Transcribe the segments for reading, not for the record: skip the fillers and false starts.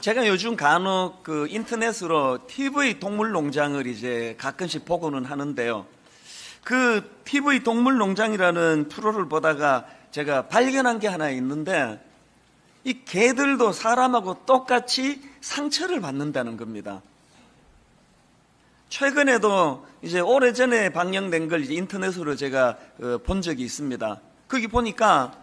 제가 요즘 간혹 그 인터넷으로 TV 동물농장을 이제 가끔씩 보고는 하는데요. 그 TV 동물농장이라는 프로를 보다가 제가 발견한 게 하나 있는데, 이 개들도 사람하고 똑같이 상처를 받는다는 겁니다. 최근에도 이제 오래전에 방영된 걸 이제 인터넷으로 제가 본 적이 있습니다. 거기 보니까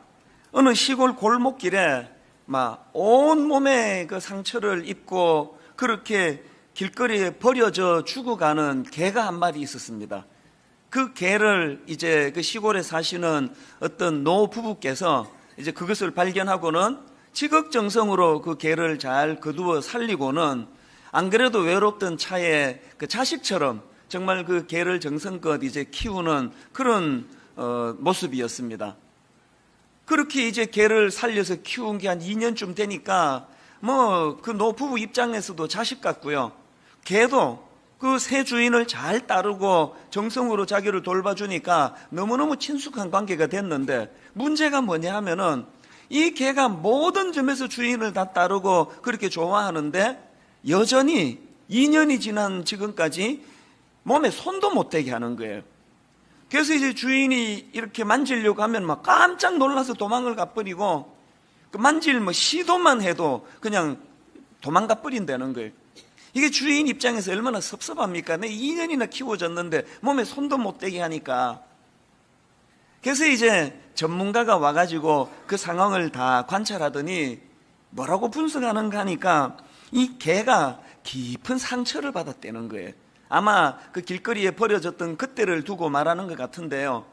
어느 시골 골목길에 막 온몸에 그 상처를 입고 그렇게 길거리에 버려져 죽어가는 개가 한 마리 있었습니다. 그 개를 이제 그 시골에 사시는 어떤 노 부부께서 이제 그것을 발견하고는 지극정성으로 그 개를 잘 거두어 살리고는, 안 그래도 외롭던 차에 그 자식처럼 정말 그 개를 정성껏 이제 키우는 그런 모습이었습니다. 그렇게 이제 개를 살려서 키운 게 한 2년쯤 되니까 뭐 그 노부부 입장에서도 자식 같고요. 개도 그 새 주인을 잘 따르고 정성으로 자기를 돌봐주니까 너무너무 친숙한 관계가 됐는데, 문제가 뭐냐 하면은 이 개가 모든 점에서 주인을 다 따르고 그렇게 좋아하는데 여전히 2년이 지난 지금까지 몸에 손도 못 대게 하는 거예요. 그래서 이제 주인이 이렇게 만지려고 하면 막 깜짝 놀라서 도망을 가버리고, 그 만질 뭐 시도만 해도 그냥 도망가 버린다는 거예요. 이게 주인 입장에서 얼마나 섭섭합니까? 내 2년이나 키워줬는데 몸에 손도 못 대게 하니까. 그래서 이제 전문가가 와가지고 그 상황을 다 관찰하더니 뭐라고 분석하는가 하니까 이 개가 깊은 상처를 받았다는 거예요. 아마 그 길거리에 버려졌던 그때를 두고 말하는 것 같은데요.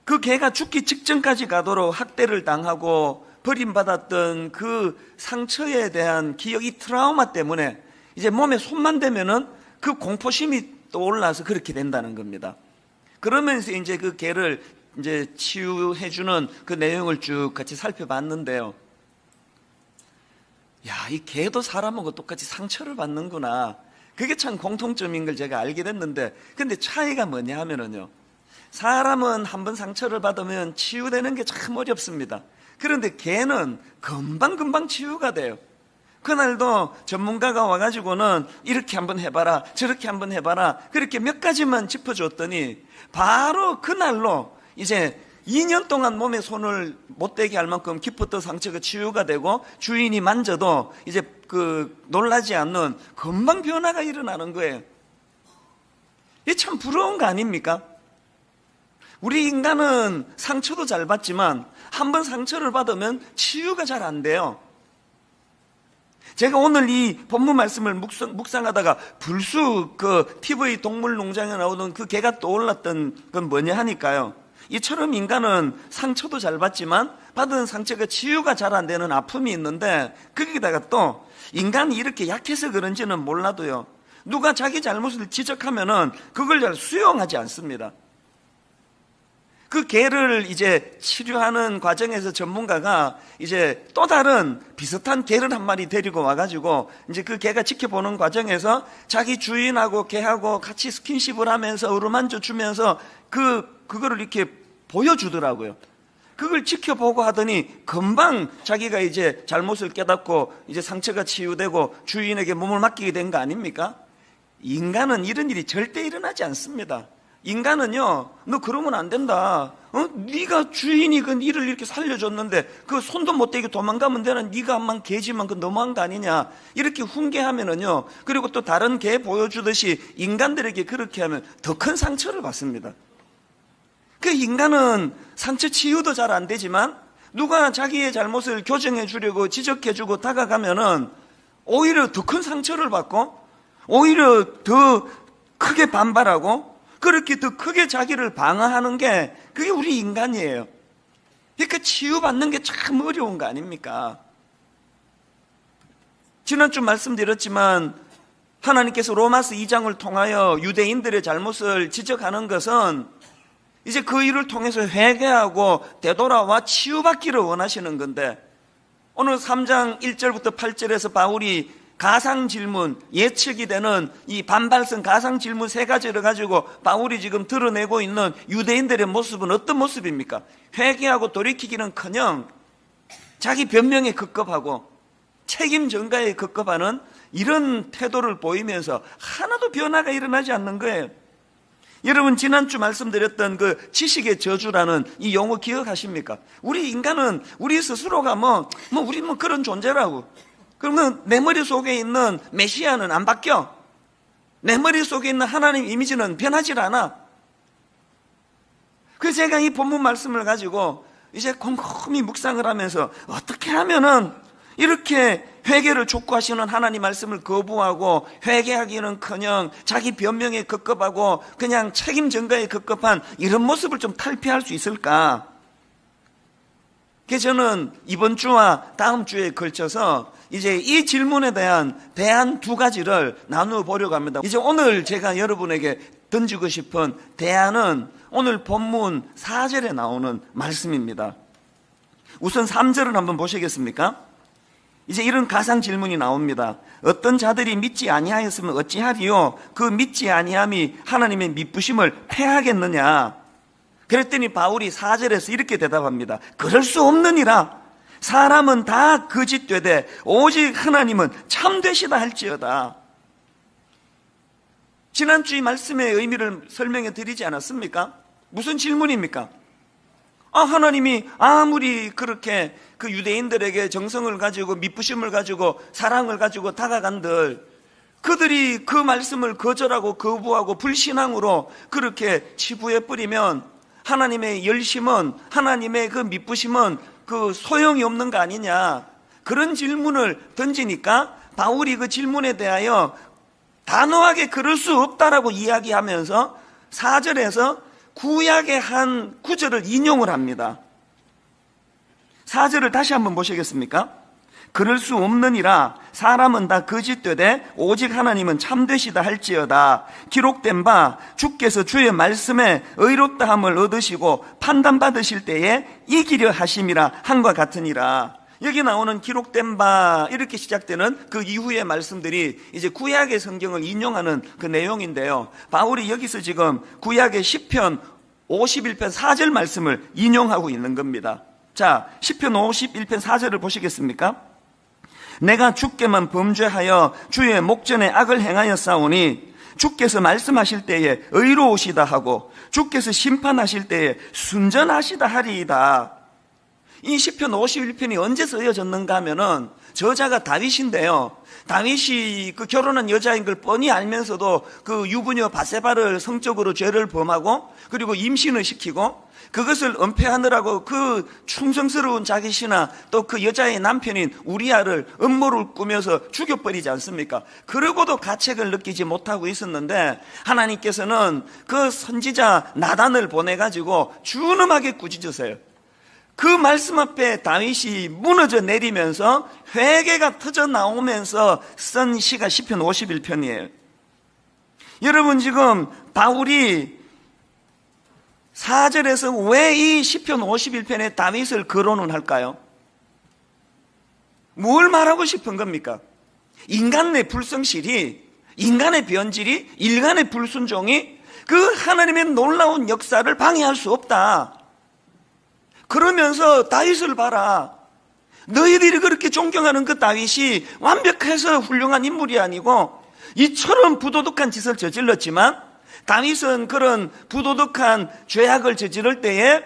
그 개가 죽기 직전까지 가도록 학대를 당하고 버림받았던 그 상처에 대한 기억이 트라우마 때문에 이제 몸에 손만 대면은 그 공포심이 떠올라서 그렇게 된다는 겁니다. 그러면서 이제 그 개를 이제 치유해주는 그 내용을 쭉 같이 살펴봤는데요. 야, 이 개도 사람하고 똑같이 상처를 받는구나. 그게 참 공통점인 걸 제가 알게 됐는데, 근데 차이가 뭐냐 하면은요, 사람은 한번 상처를 받으면 치유되는 게 참 어렵습니다. 그런데 개는 금방금방 치유가 돼요. 그날도 전문가가 와가지고는 이렇게 한번 해봐라, 저렇게 한번 해봐라, 그렇게 몇 가지만 짚어줬더니 바로 그날로 이제 2년 동안 몸에 손을 못 대게 할 만큼 깊었던 상처가 치유가 되고, 주인이 만져도 이제 그 놀라지 않는 금방 변화가 일어나는 거예요. 이게 참 부러운 거 아닙니까? 우리 인간은 상처도 잘 받지만 한번 상처를 받으면 치유가 잘 안 돼요. 제가 오늘 이 본문 말씀을 묵상하다가 불쑥 그 TV 동물농장에 나오던 그 개가 떠올랐던 건 뭐냐 하니까요, 이처럼 인간은 상처도 잘 받지만 받은 상처가 치유가 잘 안 되는 아픔이 있는데, 거기다가 또 인간이 이렇게 약해서 그런지는 몰라도요, 누가 자기 잘못을 지적하면은 그걸 잘 수용하지 않습니다. 그 개를 이제 치료하는 과정에서 전문가가 이제 또 다른 비슷한 개를 한 마리 데리고 와가지고 이제 그 개가 지켜보는 과정에서 자기 주인하고 개하고 같이 스킨십을 하면서 어루만져 주면서 그거를 이렇게 보여주더라고요. 그걸 지켜보고 하더니 금방 자기가 이제 잘못을 깨닫고 이제 상처가 치유되고 주인에게 몸을 맡기게 된 거 아닙니까? 인간은 이런 일이 절대 일어나지 않습니다. 인간은요, 너 그러면 안 된다. 네가 주인이 그 일을 이렇게 살려줬는데 그 손도 못 대게 도망가면 되는, 네가 한만 개지만 그 너무한 거 아니냐, 이렇게 훈계하면은요, 그리고 또 다른 개 보여주듯이 인간들에게 그렇게 하면 더 큰 상처를 받습니다. 그 인간은 상처 치유도 잘 안 되지만 누가 자기의 잘못을 교정해 주려고 지적해 주고 다가가면은 오히려 더 큰 상처를 받고 오히려 더 크게 반발하고 그렇게 더 크게 자기를 방어하는 게 그게 우리 인간이에요. 그러니까 치유받는 게 참 어려운 거 아닙니까? 지난주 말씀드렸지만 하나님께서 로마서 2장을 통하여 유대인들의 잘못을 지적하는 것은 이제 그 일을 통해서 회개하고 되돌아와 치유받기를 원하시는 건데, 오늘 3장 1절부터 8절에서 바울이 가상질문, 예측이 되는 이 반발성 가상질문 3가지를 가지고 바울이 지금 드러내고 있는 유대인들의 모습은 어떤 모습입니까? 회개하고 돌이키기는커녕 자기 변명에 급급하고 책임 전가에 급급하는 이런 태도를 보이면서 하나도 변화가 일어나지 않는 거예요. 여러분, 지난주 말씀드렸던 그 지식의 저주라는 이 용어 기억하십니까? 우리 인간은 우리 스스로가 우리 그런 존재라고. 그러면 내 머릿속에 있는 메시아는 안 바뀌어. 내 머릿속에 있는 하나님 이미지는 변하질 않아. 그래서 제가 이 본문 말씀을 가지고 이제 곰곰이 묵상을 하면서 어떻게 하면은 이렇게 회개를 촉구하시는 하나님 말씀을 거부하고 회개하기는커녕 자기 변명에 급급하고 그냥 책임 전가에 급급한 이런 모습을 좀 탈피할 수 있을까? 그래서 저는 이번 주와 다음 주에 걸쳐서 이제 이 질문에 대한 대안 두 가지를 나누어 보려고 합니다. 이제 오늘 제가 여러분에게 던지고 싶은 대안은 오늘 본문 4절에 나오는 말씀입니다. 우선 3절을 한번 보시겠습니까? 이제 이런 가상 질문이 나옵니다. 어떤 자들이 믿지 아니하였으면 어찌하리요? 그 믿지 아니함이 하나님의 미쁘심을 패하겠느냐? 그랬더니 바울이 4절에서 이렇게 대답합니다. 그럴 수 없느니라. 사람은 다 거짓되되 오직 하나님은 참되시다 할지어다. 지난주 이 말씀의 의미를 설명해 드리지 않았습니까? 무슨 질문입니까? 하나님이 아무리 그렇게 그 유대인들에게 정성을 가지고 미쁘심을 가지고 사랑을 가지고 다가간들 그들이 그 말씀을 거절하고 거부하고 불신앙으로 그렇게 치부해 버리면 하나님의 열심은, 하나님의 그 미쁘심은 그 소용이 없는 거 아니냐, 그런 질문을 던지니까 바울이 그 질문에 대하여 단호하게 그럴 수 없다라고 이야기하면서 4절에서 구약의 한 구절을 인용을 합니다. 4절을 다시 한번 보시겠습니까? 그럴 수 없느니라. 사람은 다 거짓되되 오직 하나님은 참되시다 할지어다. 기록된 바 주께서 주의 말씀에 의롭다함을 얻으시고 판단받으실 때에 이기려 하심이라 한과 같으니라. 여기 나오는 기록된 바 이렇게 시작되는 그 이후의 말씀들이 이제 구약의 성경을 인용하는 그 내용인데요. 바울이 여기서 지금 구약의 시편 51편 4절 말씀을 인용하고 있는 겁니다. 자, 시편 51편 4절을 보시겠습니까? 내가 주께만 범죄하여 주의 목전에 악을 행하였사오니 주께서 말씀하실 때에 의로우시다 하고 주께서 심판하실 때에 순전하시다 하리이다. 이 시편 51편이 언제 쓰여졌는가 하면은 저자가 다윗인데요. 다윗이 그 결혼한 여자인 걸 뻔히 알면서도 그 유부녀 바세바를 성적으로 죄를 범하고 그리고 임신을 시키고 그것을 은폐하느라고 그 충성스러운 자기 신하 또 그 여자의 남편인 우리아를 음모를 꾸며서 죽여버리지 않습니까? 그러고도 가책을 느끼지 못하고 있었는데 하나님께서는 그 선지자 나단을 보내가지고 준엄하게 꾸짖으세요. 그 말씀 앞에 다윗이 무너져 내리면서 회개가 터져 나오면서 쓴 시가 시편 51편이에요. 여러분, 지금 바울이 4절에서 왜 이 시편 51편에 다윗을 거론을 할까요? 뭘 말하고 싶은 겁니까? 인간의 불성실이, 인간의 변질이, 인간의 불순종이 그 하나님의 놀라운 역사를 방해할 수 없다. 그러면서 다윗을 봐라. 너희들이 그렇게 존경하는 그 다윗이 완벽해서 훌륭한 인물이 아니고 이처럼 부도덕한 짓을 저질렀지만 다윗은 그런 부도덕한 죄악을 저지를 때에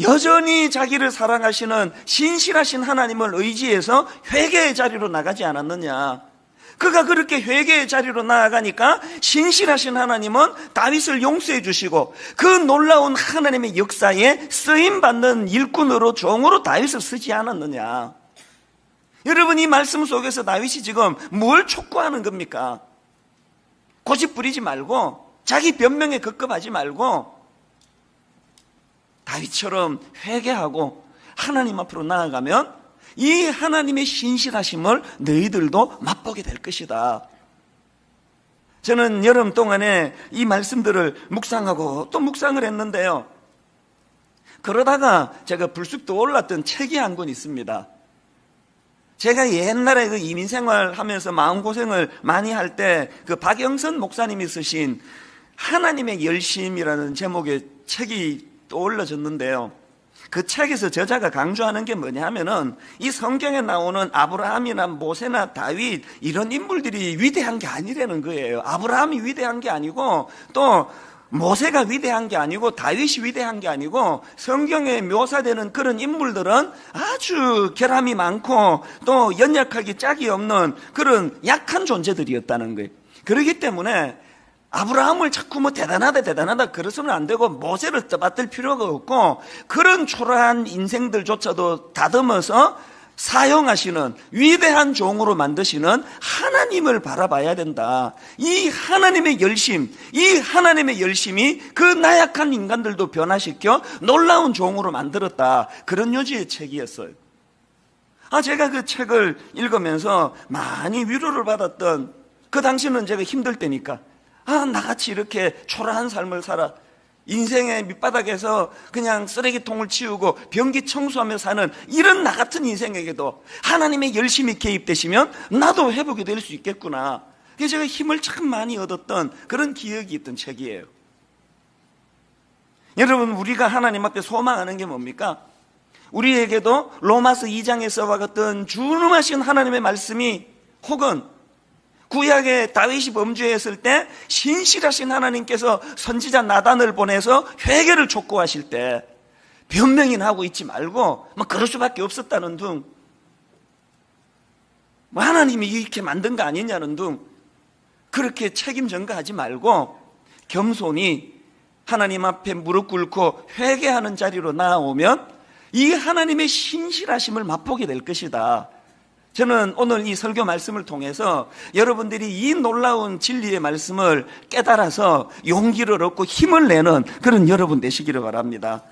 여전히 자기를 사랑하시는 신실하신 하나님을 의지해서 회개의 자리로 나가지 않았느냐. 그가 그렇게 회개의 자리로 나아가니까 신실하신 하나님은 다윗을 용서해 주시고 그 놀라운 하나님의 역사에 쓰임받는 일꾼으로 종으로 다윗을 쓰지 않았느냐. 여러분, 이 말씀 속에서 다윗이 지금 뭘 촉구하는 겁니까? 고집 부리지 말고 자기 변명에 급급하지 말고 다윗처럼 회개하고 하나님 앞으로 나아가면 이 하나님의 신실하심을 너희들도 맛보게 될 것이다. 저는 여름 동안에 이 말씀들을 묵상하고 또 묵상을 했는데요. 그러다가 제가 불쑥 떠올랐던 책이 한 권 있습니다. 제가 옛날에 그 이민생활 하면서 마음고생을 많이 할 때 그 박영선 목사님이 쓰신 하나님의 열심이라는 제목의 책이 떠올라졌는데요. 그 책에서 저자가 강조하는 게 뭐냐 하면은 이 성경에 나오는 아브라함이나 모세나 다윗 이런 인물들이 위대한 게 아니라는 거예요. 아브라함이 위대한 게 아니고 또 모세가 위대한 게 아니고 다윗이 위대한 게 아니고 성경에 묘사되는 그런 인물들은 아주 결함이 많고 또 연약하기 짝이 없는 그런 약한 존재들이었다는 거예요. 그렇기 때문에 아브라함을 자꾸 뭐 대단하다 그러서는 안 되고 모세를 떠받들 필요가 없고 그런 초라한 인생들조차도 다듬어서 사용하시는 위대한 종으로 만드시는 하나님을 바라봐야 된다. 이 하나님의 열심이 그 나약한 인간들도 변화시켜 놀라운 종으로 만들었다. 그런 요지의 책이었어요. 제가 그 책을 읽으면서 많이 위로를 받았던, 그 당시는 제가 힘들 때니까 나같이 이렇게 초라한 삶을 살아 인생의 밑바닥에서 그냥 쓰레기통을 치우고 변기 청소하며 사는 이런 나 같은 인생에게도 하나님의 열심이 개입되시면 나도 회복이 될 수 있겠구나. 그래서 제가 힘을 참 많이 얻었던 그런 기억이 있던 책이에요. 여러분, 우리가 하나님 앞에 소망하는 게 뭡니까? 우리에게도 로마서 2장에서와 같은 준엄하신 하나님의 말씀이, 혹은 구약의 다윗이 범죄했을 때 신실하신 하나님께서 선지자 나단을 보내서 회개를 촉구하실 때 변명이나 하고 있지 말고 그럴 수밖에 없었다는 둥, 하나님이 이렇게 만든 거 아니냐는 둥, 그렇게 책임 전가하지 말고 겸손히 하나님 앞에 무릎 꿇고 회개하는 자리로 나아오면 이 하나님의 신실하심을 맛보게 될 것이다. 저는 오늘 이 설교 말씀을 통해서 여러분들이 이 놀라운 진리의 말씀을 깨달아서 용기를 얻고 힘을 내는 그런 여러분 되시기를 바랍니다.